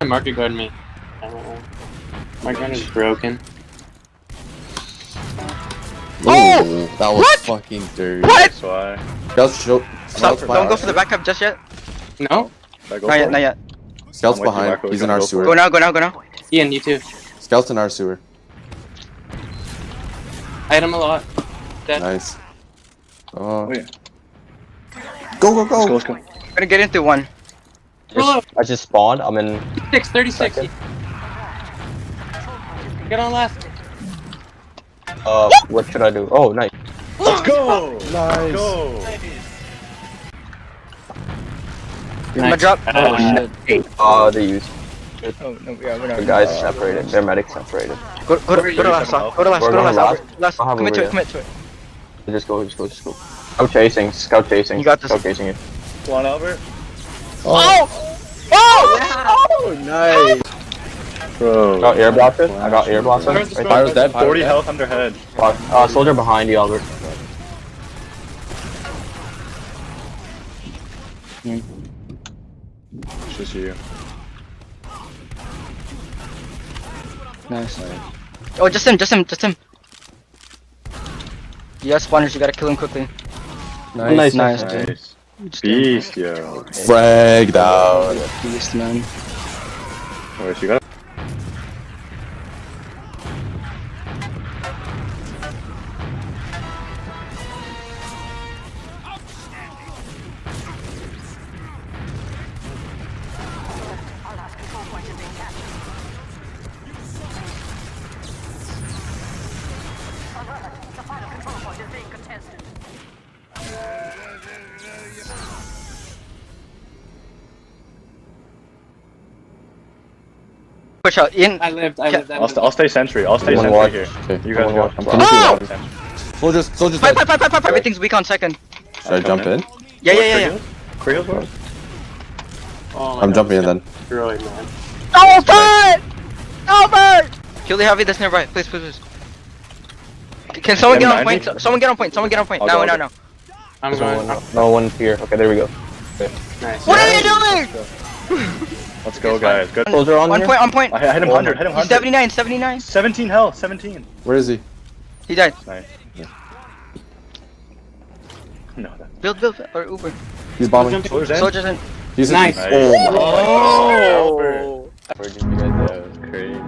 Market guard me. My gun is broken. Oh! That was What? fucking dirty. What? That's why. Stop, don't go for the backup just yet. No? Should I go Not for yet, it? not yet. Scout's I'm with you, behind. Marco. We He's in gotta our go for sewer. Go now, go now, go now. Ian, you too. Scout's in our sewer. I hit him a lot. Dead. Nice. Oh. Oh, yeah. Go, go, Let's go, go! let's go. I'm gonna get into one. Hello. I just spawned. I'm in. 36. Get on left. What should I do? Oh, nice. Let's go! Nice. Go! I'm gonna drop. Oh, shit. They use. Oh, no, yeah, we're The not. guys separated. Their medics separated. Go to last, go to last, go to last. Last, I'll have commit to over it, commit to it. Just go, just go, just go. Scout chasing, scout chasing. You got this. Scout chasing you. Come on, Albert. Oh! Oh! Nice! Bro. I got air blasted. I got air blasted. Where's the Right Pyro's dead. 40 Pyro's dead. health under head. there. Soldier behind you, Albert. It's just you. Nice. Oh, just him, just him, just him. Yes, spawners, you gotta kill him quickly. Nice. Nice, dude. Nice. Beast, yo. Fragged out. Beast, man. Wait, you got Push out, Ian. I lived. I lived. I'll stay sentry. I'll stay Someone sentry watch. here. Okay. You guys Someone go. watch. I'm Can you Oh! see sentry. Soldiers Pipe. dead. Everything's weak on second. Should I jump in? Yeah. Creel's work? Oh my I'm God, jumping in this then. got destroyed, man. Albert! Albert! Kill the heavy that's nearby, please. Can someone get on point? Someone get on point. Someone get on point. I'll Now. go. I'm going. No one's here. Okay, there we go. Nice. What are you doing? Let's go, guys. Good. Soldier on On here? point, on point. I hit him 100. Hit him He's 100. 79. 17 health. 17. Where is he? He died. Nice. No, that. Build, or Uber. He's bombing. Soldier's in. Soldiers in. He's in. Nice. Nice. Oh my. Oh! Albert. Where'd you guys go? That was crazy.